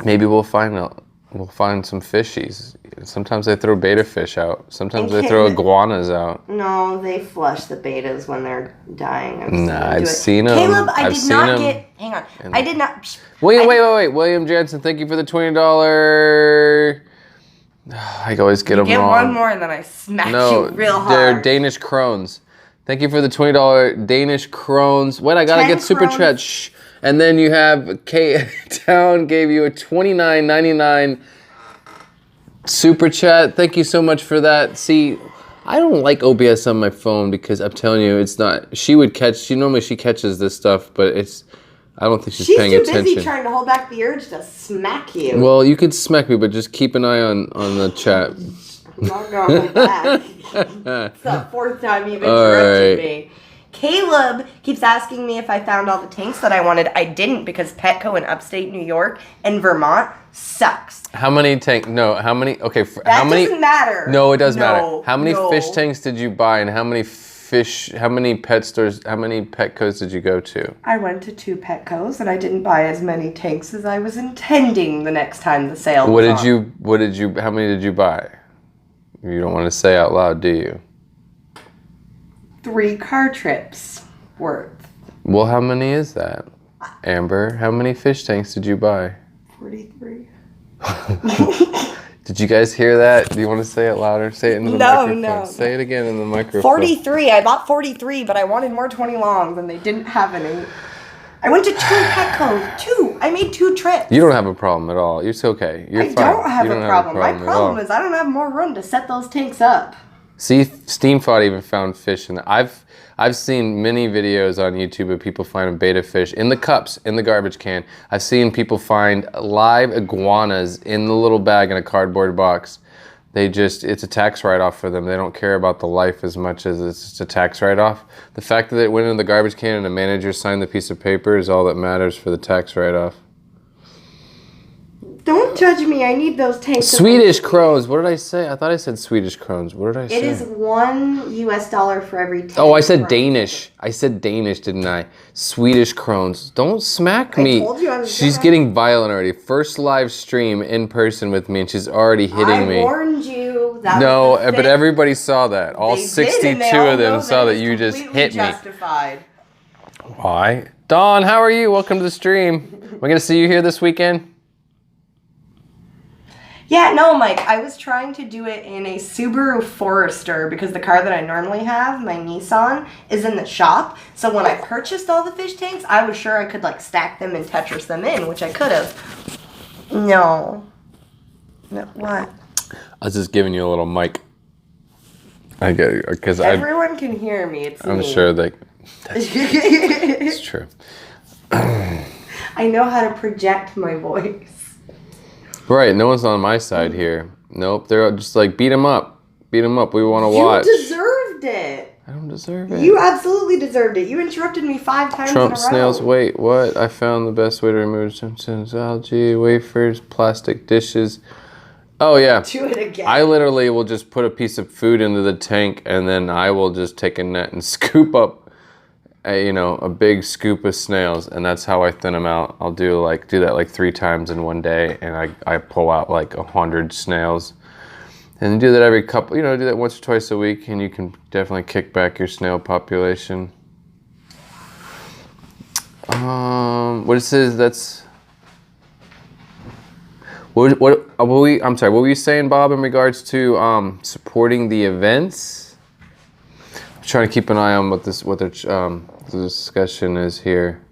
Maybe we'll find some fishies. Sometimes they throw beta fish out. Sometimes they throw iguanas out. No, they flush the betas when they're dying. I've seen them. Caleb, I did not get. Hang on. I did not. Wait. William Jansen, thank you for the $20. I always get them wrong. Get one more and then I smack you real hard. They're Danish krones. Thank you for the $20 Danish krones. Wait, I gotta get super chat. Shh. And then you have K-Town gave you a $29.99 super chat. Thank you so much for that. See, I don't like OBS on my phone because I'm telling you, it's not. She normally catches this stuff, but I don't think she's paying attention. She's too busy trying to hold back the urge to smack you. Well, you could smack me, but just keep an eye on the chat. I'm not going back. It's the fourth time you've interrupted me. Caleb keeps asking me if I found all the tanks that I wanted. I didn't because Petco in upstate New York and Vermont sucks. How many tanks? No, how many? Okay, how many? That doesn't matter. No, it does matter. How many fish tanks did you buy, and how many pet stores? How many Petcos did you go to? I went to 2 Petcos, and I didn't buy as many tanks as I was intending the next time the sale was on. How many did you buy? You don't want to say out loud, do you? 3 car trips worth. Well, how many is that? Amber, how many fish tanks did you buy? 43. Did you guys hear that? Do you want to say it louder? Say it in the microphone. No. Say it again in the microphone. 43. I bought 43, but I wanted more 20 longs, and they didn't have any. I went to 2 Petcos. 2. I made 2 trips. You don't have a problem at all. It's okay. You're fine. I don't have a problem. My problem is I don't have more room to set those tanks up. See, Steamfod even found fish in I've seen many videos on YouTube of people finding beta fish in the cups, in the garbage can. I've seen people find live iguanas in the little bag in a cardboard box. It's a tax write-off for them. They don't care about the life as much as it's just a tax write-off. The fact that it went in the garbage can and a manager signed the piece of paper is all that matters for the tax write-off. Don't judge me. I need those tanks. Swedish krones. What did I say? I thought I said Swedish krones. What did I say? It is $1 US for every 10. Oh, I said Danish. I said Danish, didn't I? Swedish krones. Don't smack me. I told you I was She's getting violent already. First live stream in person with me, and she's already hitting me. I warned you. No, but everybody saw that. All 62 of them saw that you just hit justified. Me. Why? Dawn, how are you? Welcome to the stream. We're going to see you here this weekend. Yeah, no, Mike, I was trying to do it in a Subaru Forester because the car that I normally have, my Nissan, is in the shop. So when I purchased all the fish tanks, I was sure I could, stack them and Tetris them in, which I could have. No. What? I was just giving you a little mic. I get it, because everyone can hear me. I'm sure that's it's true. I know how to project my voice. Right, no one's on my side here. Nope, they're just beat him up. Beat him up, we want to watch. You deserved it. I don't deserve it. You absolutely deserved it. You interrupted me 5 times Trump in a row. snails. Wait, what? I found the best way to remove Simpsons algae, wafers, plastic dishes. Oh yeah. Do it again. I literally will just put a piece of food into the tank, and then I will just take a net and scoop up, a big scoop of snails, and that's how I thin them out. I'll do that like 3 times in one day, and I pull out like 100 snails. And do that every couple, do that once or twice a week, and you can definitely kick back your snail population. What it says, that's... I'm sorry, what were you saying, Bob, in regards to supporting the events? I'm trying to keep an eye on what the discussion is here.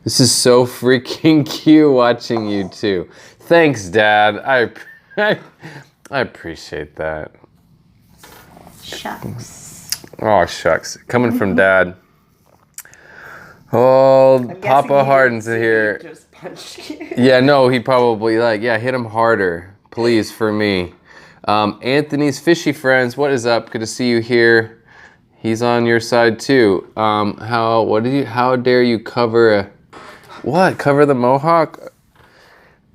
This is so freaking cute watching you two. Thanks, Dad. I appreciate that. Shucks. Oh, shucks. Coming from Dad. Oh, Papa Hardin's here. Just punched you. Yeah, no, he probably hit him harder. Please, for me. Anthony's Fishy Friends, what is up? Good to see you here. He's on your side too. How dare you cover the mohawk?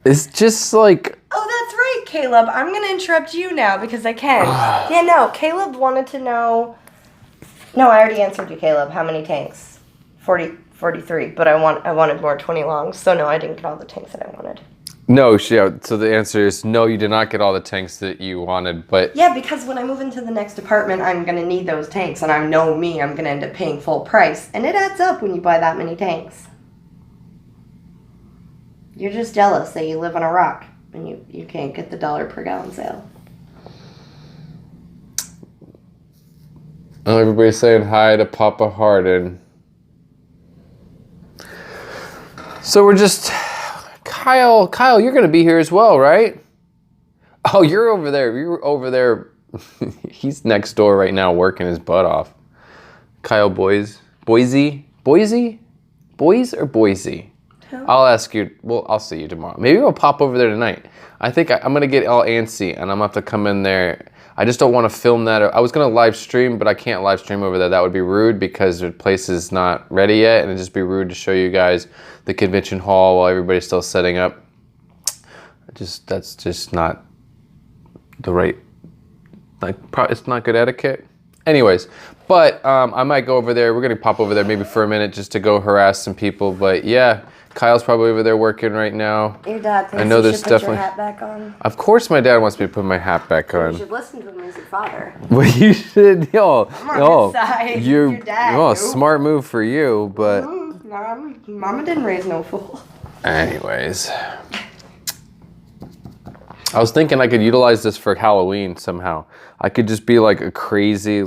It's just like... Oh, that's right, Caleb. I'm going to interrupt you now because I can. Yeah, no, Caleb wanted to know... No, I already answered you, Caleb. How many tanks? 43, but I wanted more 20 longs, so no, I didn't get all the tanks that I wanted. No, so the answer is no, you did not get all the tanks that you wanted, but... Yeah, because when I move into the next apartment, I'm going to need those tanks, and I know me, I'm going to end up paying full price, and it adds up when you buy that many tanks. You're just jealous that you live on a rock, and you can't get the $1 per gallon sale. Oh, everybody's saying hi to Papa Hardin. So we're just... Kyle, you're going to be here as well, right? Oh, you're over there. He's next door right now working his butt off. Kyle Boise? Boys or Boise? Who? I'll ask you. Well, I'll see you tomorrow. Maybe we'll pop over there tonight. I think I'm going to get all antsy, and I'm going to have to come in there. I just don't want to film that. I was going to live stream, but I can't live stream over there. That would be rude because the place is not ready yet, and it'd just be rude to show you guys the convention hall while everybody's still setting up. That's just not the right, it's not good etiquette. Anyways, but I might go over there. We're going to pop over there maybe for a minute just to go harass some people. But yeah, Kyle's probably over there working right now. Your dad thinks I know you there's should put definitely... your hat back on. Of course my dad wants me to put my hat back on. You should listen to him as your father. Well, you should, I'm on his side. Your dad. Oh, smart move for you, but... Mama didn't raise no fool. Anyways. I was thinking I could utilize this for Halloween somehow. I could just be like a crazy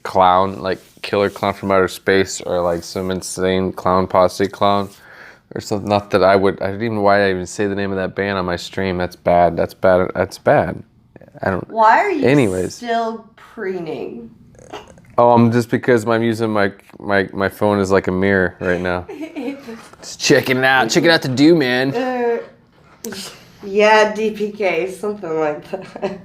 clown, like killer clown from outer space, or like some insane clown posse clown. Or something. Not that I don't even know why I even say the name of that band on my stream. That's bad. That's bad. I don't... Why are you still preening? Oh, I'm just because I'm using my phone as like a mirror right now. Just checking it out. Check it out to do, man. Yeah, DPK, something like that.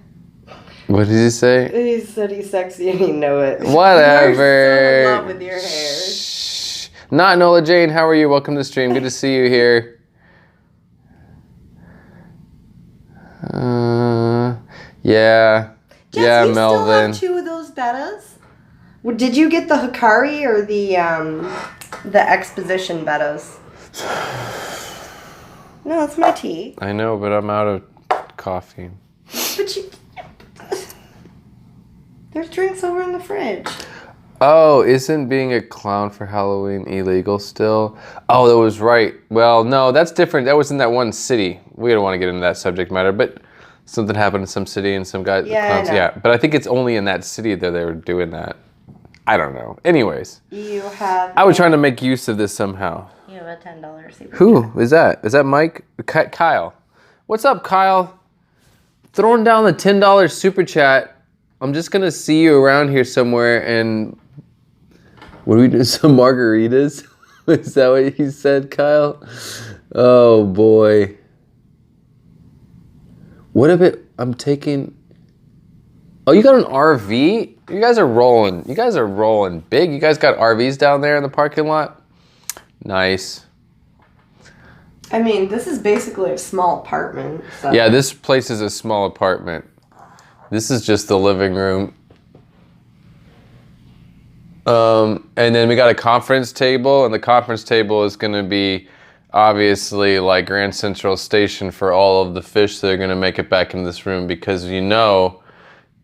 What did he say? He said he's sexy and you know it. Whatever. You're so in love with your hair. Shh. Not Nola Jane, how are you? Welcome to the stream. Good to see you here. Yeah. Jess, yeah, you Melvin. still have 2 of those bettas? Did you get the Hikari or the Exposition bettas? No, it's my tea. I know, but I'm out of coffee. But there's drinks over in the fridge. Oh, isn't being a clown for Halloween illegal still? Oh, that was right. Well, no, that's different. That was in that one city. We don't want to get into that subject matter, but something happened in some city and some guys, clowns. Yeah, but I think it's only in that city that they were doing that. I don't know. Anyways. I was trying to make use of this somehow. You have a $10 super Who is that? Is that Mike? Kyle. What's up, Kyle? Throwing down the $10 super chat. I'm just going to see you around here somewhere and... What do we do? Some margaritas? Is that what you said, Kyle? Oh, boy. What if I'm taking... Oh, you got an RV? You guys are rolling. You guys are rolling big. You guys got RVs down there in the parking lot? Nice. I mean, this is basically a small apartment. So. Yeah, this place is a small apartment. This is just the living room. And then we got a conference table, and the conference table is going to be obviously like Grand Central Station for all of the fish that are going to make it back in this room, because you know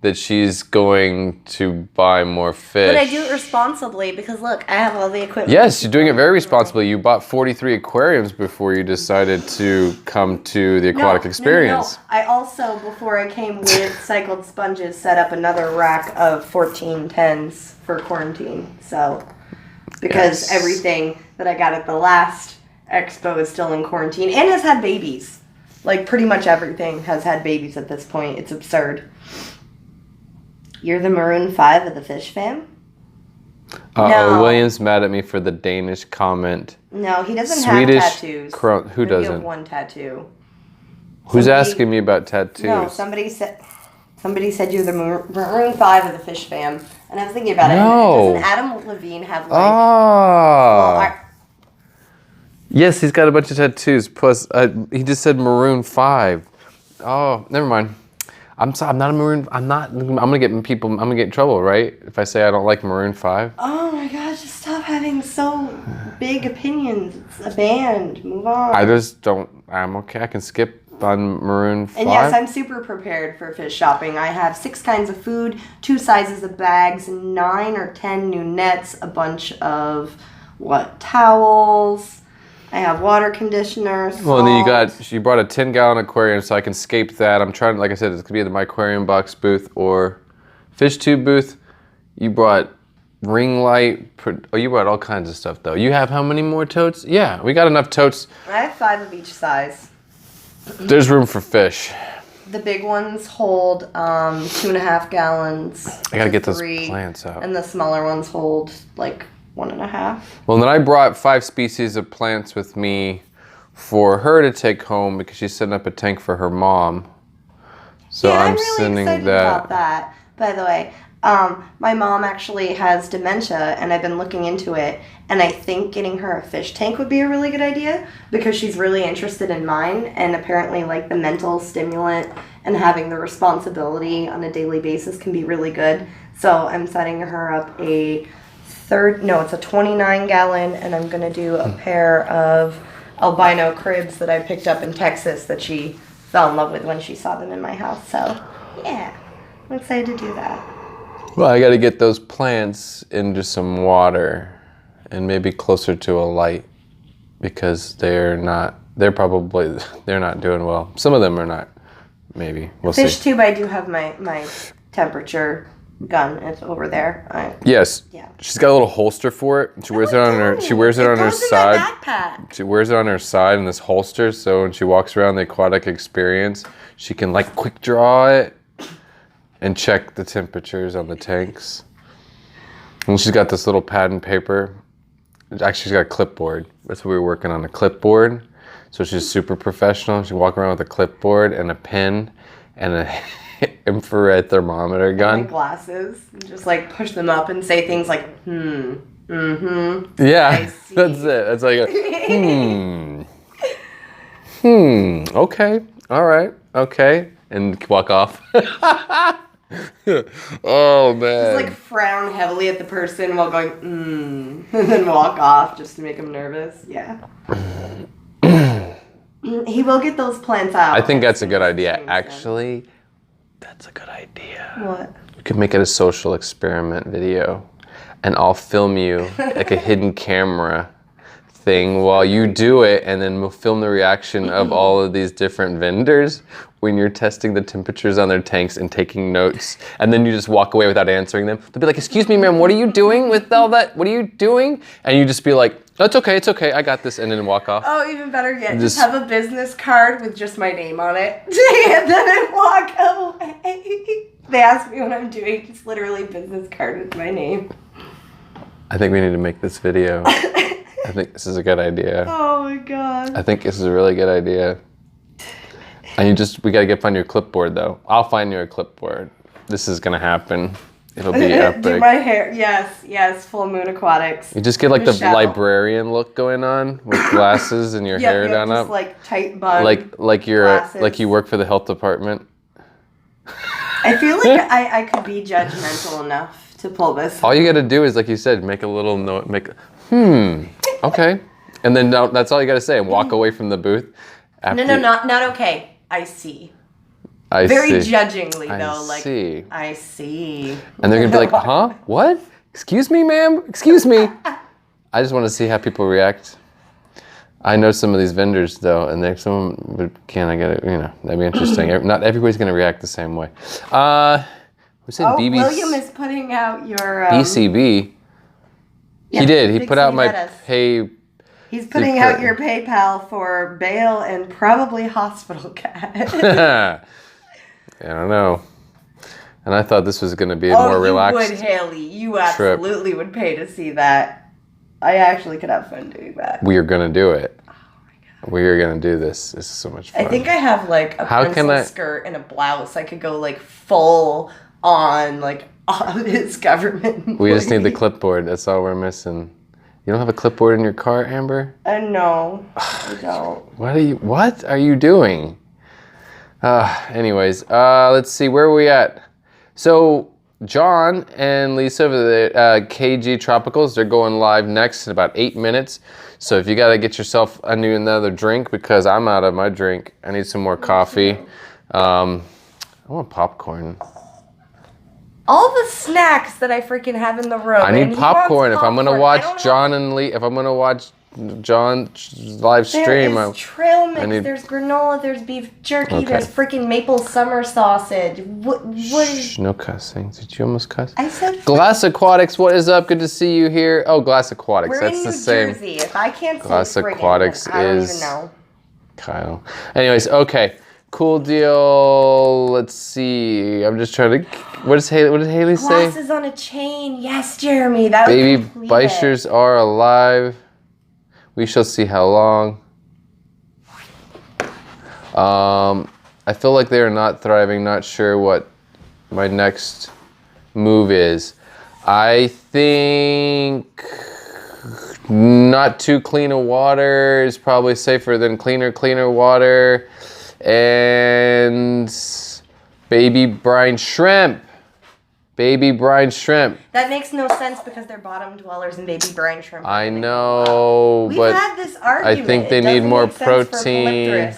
that she's going to buy more fish. But I do it responsibly because look, I have all the equipment. Yes, you're doing it very responsibly. You bought 43 aquariums before you decided to come to the Aquatic Experience. No. I also, before I came with cycled sponges, set up another rack of 14 tens for quarantine. So, because everything that I got at the last expo is still in quarantine and has had babies. Like pretty much everything has had babies at this point. It's absurd. You're the Maroon 5 of the fish fam? No. William's mad at me for the Danish comment. No, he doesn't Swedish have tattoos. Who doesn't? You have one tattoo. Who's asking me about tattoos? No, somebody said you're the Maroon 5 of the fish fam. And I was thinking about it. No. Doesn't Adam Levine have like... Oh. Yes, he's got a bunch of tattoos. Plus, he just said Maroon 5. Oh, never mind. I'm sorry, I'm not a Maroon. I'm gonna get in trouble, right? If I say I don't like Maroon 5. Oh my gosh, just stop having so big opinions. It's a band. Move on. I just don't. I'm okay. I can skip on Maroon 5. And yes, I'm super prepared for fish shopping. I have 6 kinds of food, 2 sizes of bags, 9 or 10 new nets, a bunch of towels. I have water conditioners. Well, and then you brought a 10-gallon aquarium, so I can scape that. I'm trying, like I said, it's gonna be at the Microscopic box booth or fish tube booth. You brought ring light. Oh, you brought all kinds of stuff though. You have how many more totes? Yeah, we got enough totes. I have 5 of each size. There's room for fish. The big ones hold 2.5 gallons. I gotta get those plants out. And the smaller ones hold like 1.5. Well, then I brought 5 species of plants with me for her to take home because she's setting up a tank for her mom. So yeah, I'm really sending excited that. about that. By the way, my mom actually has dementia, and I've been looking into it. And I think getting her a fish tank would be a really good idea because she's really interested in mine, and apparently, like the mental stimulant and having the responsibility on a daily basis can be really good. So I'm setting her up it's a 29 gallon, and I'm gonna do a pair of albino cribs that I picked up in Texas that she fell in love with when she saw them in my house. So yeah, I'm excited to do that. Well, I got to get those plants into some water and maybe closer to a light because they're not doing well. Some of them are not. Maybe we'll see. Fish tube, I do have my temperature gun. It's over there. Yes. Yeah. She's got a little holster for it. She wears it on her. She wears it on her side. Backpack. She wears it on her side in this holster, so when she walks around the Aquatic Experience, she can like quick draw it and check the temperatures on the tanks. And she's got this little pad and paper. Actually, she's got a clipboard. That's what we were working on, a clipboard. So she's super professional. She walk around with a clipboard and a pen and an infrared thermometer gun. And my glasses. And just like push them up and say things like, Yeah, that's it. That's like a, okay, all right, okay. And walk off. Oh man. Just like frown heavily at the person while going, and then walk off just to make him nervous. Yeah. He will get those plants out. I think that's a good idea. Actually, that's a good idea. What? You could make it a social experiment video, and I'll film you like a hidden camera thing while you do it, and then we'll film the reaction of all of these different vendors when you're testing the temperatures on their tanks and taking notes, and then you just walk away without answering them. They'll be like, "Excuse me, ma'am, what are you doing with all that? What are you doing?" And you just be like, "Oh, it's okay, I got this," and then walk off. Oh, even better yet, just have a business card with just my name on it, and then walk away. They ask me what I'm doing, just literally business card with my name. I think we need to make this video. I think this is a good idea. Oh my god. I think this is a really good idea. And we gotta find your clipboard though. I'll find you a clipboard. This is gonna happen. It'll be epic. Do my hair. Yes, Full Moon Aquatics. You just get like the Michelle. librarian look going on with glasses and your hair done just up. like tight bun. Like you're glasses. like you work for the health department. I feel like I could be judgmental enough to pull this. All you got to do is, like you said, make a little note. Okay, and then that's all you got to say, and walk away from the booth. No, not okay. I see. Very judgingly though, like see. I see. And they're gonna be like, huh? What? Excuse me, ma'am? Excuse me. I just want to see how people react. I know some of these vendors though, and there's some, but can I get it? You know, that'd be interesting. Not everybody's gonna react the same way. We said BBC. William is putting out your BCB. Yeah, he did. He put out my lettuce. pay. He's putting out your PayPal for bail and probably hospital cat. I don't know. And I thought this was going to be a more relaxed. You would, Haley. You absolutely would pay to see that. I actually could have fun doing that. We are going to do it. Oh my God. We are going to do this. This is so much fun. I think I have like a pencil skirt and a blouse. I could go like full on like this government. We just need the clipboard. That's all we're missing. You don't have a clipboard in your car, Amber? No, I don't. What are you doing? Anyways, let's see, where are we at? So John and Lisa over the KG Tropicals, they're going live next in about 8 minutes. So if you got to get yourself another drink, because I'm out of my drink. I need some more coffee. I want popcorn. All the snacks that I freaking have in the room. I need popcorn. If I'm gonna watch John and Lee, if I'm gonna watch John's live stream, there's trail mix, there's granola, there's beef jerky, there's freaking maple summer sausage. What is... No cussing. Did you almost cuss? I said... Glass Aquatics, what is up? Good to see you here. Oh, Glass Aquatics, We're that's in the New same. Jersey. If I can't say Glass Aquatics I don't is even know. Kyle. Anyways, okay. Cool deal. Let's see. I'm just trying to... What did Haley say? Glasses on a chain. Yes, Jeremy. That Baby Bishers are alive. We shall see how long. I feel like they are not thriving. Not sure what my next move is. I think not too clean of water is probably safer than cleaner water. And baby brine shrimp. Baby brine shrimp. That makes no sense because they're bottom dwellers and baby brine shrimp. I know, but we've had this argument. I think they need more protein.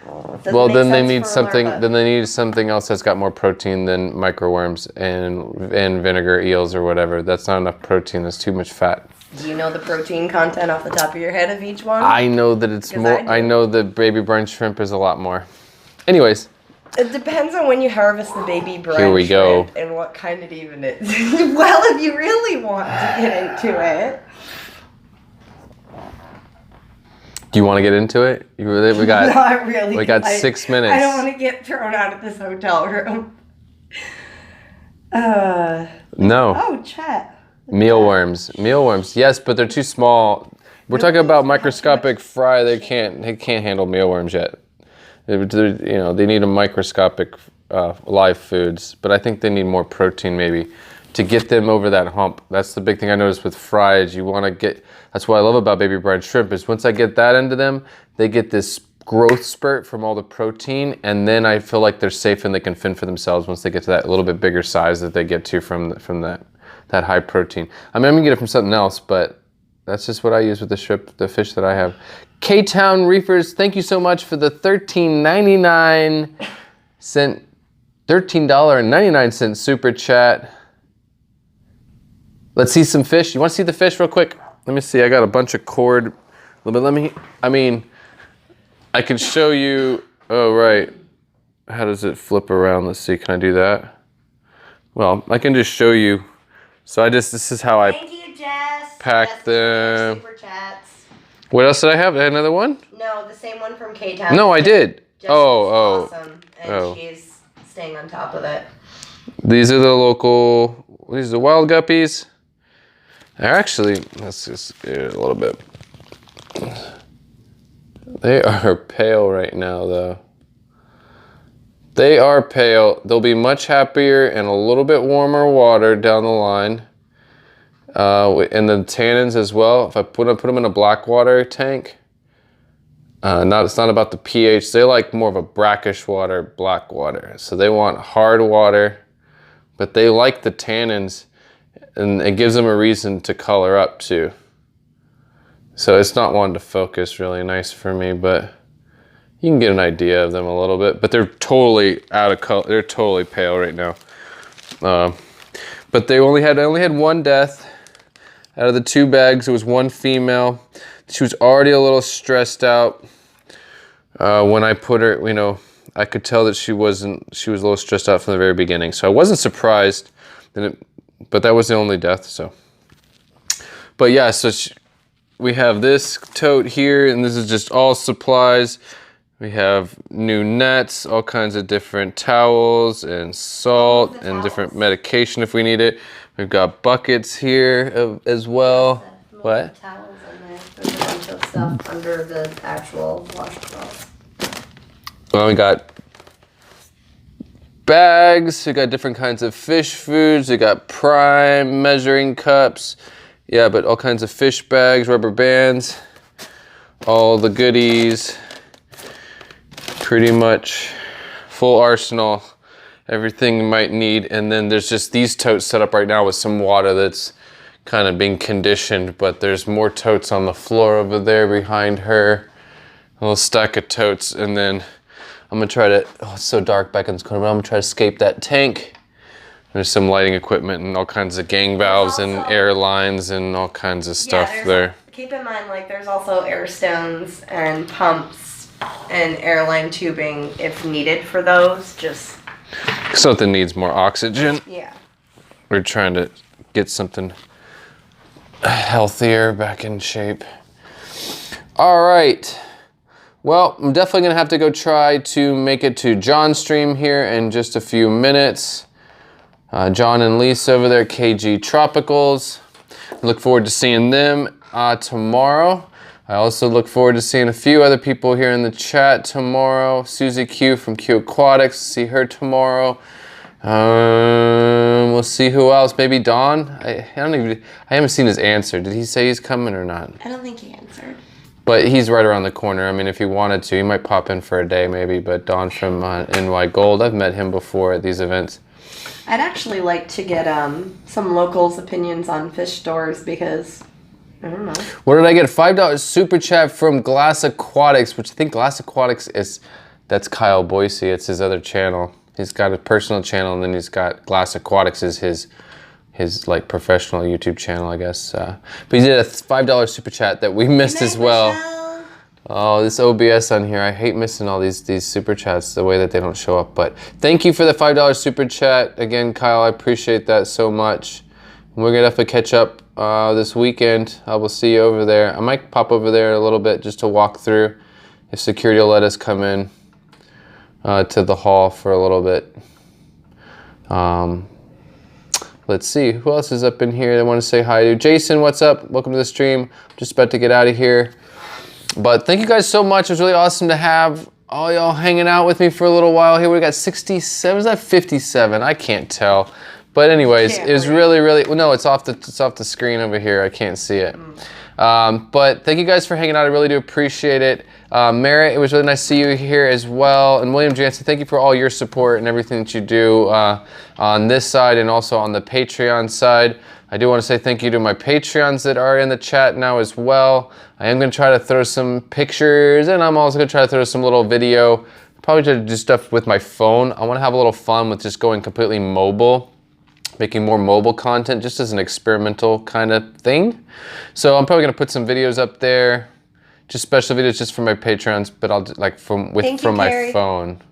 Well, then they need something. Then they need something else that's got more protein than microworms and vinegar eels or whatever. That's not enough protein. That's too much fat. Do you know the protein content off the top of your head of each one? I know that it's more. I know the baby brine shrimp is a lot more. Anyways. It depends on when you harvest the baby brine Here we go. And what kind it even is. Well, if you really want to get into it. Do you want to get into it? We got. Not really. We got 6 minutes. I don't want to get thrown out of this hotel room. No. Oh, chat. Mealworms. Yes, but they're too small. We're talking about microscopic fry. They can't handle mealworms yet. You know, they need a microscopic live foods, but I think they need more protein maybe to get them over that hump. That's the big thing I noticed with fries. You want to get, that's what I love about baby brine shrimp is once I get that into them, they get this growth spurt from all the protein, and then I feel like they're safe and they can fend for themselves once they get to that little bit bigger size that they get to from that high protein. I mean, I'm gonna get it from something else, but that's just what I use with the shrimp, the fish that I have. K-Town Reefers, thank you so much for the $13.99 super chat. Let's see some fish. You want to see the fish real quick? Let me see. I got a bunch of cord. I can show you. Oh, right. How does it flip around? Let's see. Can I do that? Well, I can just show you. So this is how Thank you, Jess. pack them. Super chats. What else did I have? Did I have another one? No, the same one from K-Town. No, I did. Jess Oh. is awesome, and she's staying on top of it. These are these are the wild guppies. They're actually, let's just get it a little bit. They are pale right now, though. They are pale. They'll be much happier in a little bit warmer water down the line. And the tannins as well. If I put them in a black water tank, it's not about the pH. They like more of a brackish water, black water. So they want hard water, but they like the tannins, and it gives them a reason to color up too. So it's not one to focus really nice for me, but you can get an idea of them a little bit. But they're totally out of color. They're totally pale right now. But I only had one death out of the 2 bags. It was one female. She was already a little stressed out. When I put her, you know, I could tell that she was a little stressed out from the very beginning. So I wasn't surprised, but that was the only death, so. But yeah, so we have this tote here, and this is just all supplies. We have new nets, all kinds of different towels and salt and different medication if we need it. We've got buckets here as well. What? Towels in there. There's a bunch of stuff under the actual washcloth. Well, we got bags, we got different kinds of fish foods, we got prime measuring cups, yeah, but all kinds of fish bags, rubber bands, all the goodies, pretty much full arsenal, everything you might need. And then there's just these totes set up right now with some water that's kind of being conditioned, but there's more totes on the floor over there behind her, a little stack of totes. And then I'm gonna try to, oh, it's so dark back in this corner, but I'm gonna try to escape that tank. There's some lighting equipment and all kinds of gang valves and air lines and all kinds of stuff there. Keep in mind, like, there's also air stones and pumps and airline tubing if needed for those, just. Something needs more oxygen. Yeah. We're trying to get something healthier, back in shape. All right. Well, I'm definitely gonna have to go try to make it to John's stream here in just a few minutes. John and Lisa over there, KG Tropicals. Look forward to seeing them tomorrow. I also look forward to seeing a few other people here in the chat tomorrow. Susie Q from Q Aquatics, see her tomorrow. We'll see who else. Maybe Don. I haven't seen his answer. Did he say he's coming or not? I don't think he answered. But he's right around the corner. I mean, if he wanted to, he might pop in for a day maybe. But Don from NY Gold, I've met him before at these events. I'd actually like to get some locals' opinions on fish stores because, I don't know. What did I get? $5 super chat from Glass Aquatics, which I think Glass Aquatics that's Kyle Boise. It's his other channel. He's got a personal channel, and then he's got Glass Aquatics is his like professional YouTube channel, I guess. But he did a $5 super chat that we missed as well. Michelle. Oh, this OBS on here. I hate missing all these super chats, the way that they don't show up. But thank you for the $5 super chat. Again, Kyle, I appreciate that so much. We're gonna have to catch up this weekend. I will see you over there. I might pop over there a little bit just to walk through if security will let us come in to the hall for a little bit. Let's see, who else is up in here that I want to say hi to? Jason, what's up? Welcome to the stream. Just about to get out of here. But thank you guys so much. It was really awesome to have all y'all hanging out with me for a little while here. We got 67, is that 57? I can't tell. But anyways, it was really, well, no, it's off the screen over here. I can't see it. But thank you guys for hanging out. I really do appreciate it. Merritt, it was really nice to see you here as well. And William Jansen, thank you for all your support and everything that you do on this side and also on the Patreon side. I do want to say thank you to my Patreons that are in the chat now as well. I am going to try to throw some pictures, and I'm also going to try to throw some little video. Probably try to do stuff with my phone. I want to have a little fun with just going completely mobile, making more mobile content just as an experimental kind of thing. So I'm probably going to put some videos up there, just special videos just for my Patreons, but I'll do, like from my phone.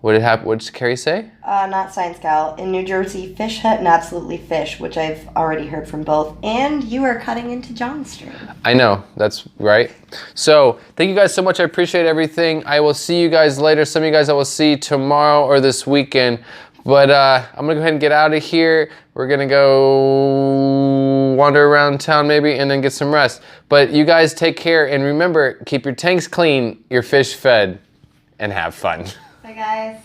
What did Carrie say? Not Science Gal. In New Jersey, Fish Hut and Absolutely Fish, which I've already heard from both. And you are cutting into John's stream. I know, that's right. So thank you guys so much. I appreciate everything. I will see you guys later. Some of you guys I will see tomorrow or this weekend. But I'm gonna go ahead and get out of here. We're gonna go wander around town maybe and then get some rest. But you guys take care, and remember, keep your tanks clean, your fish fed, and have fun. Bye guys.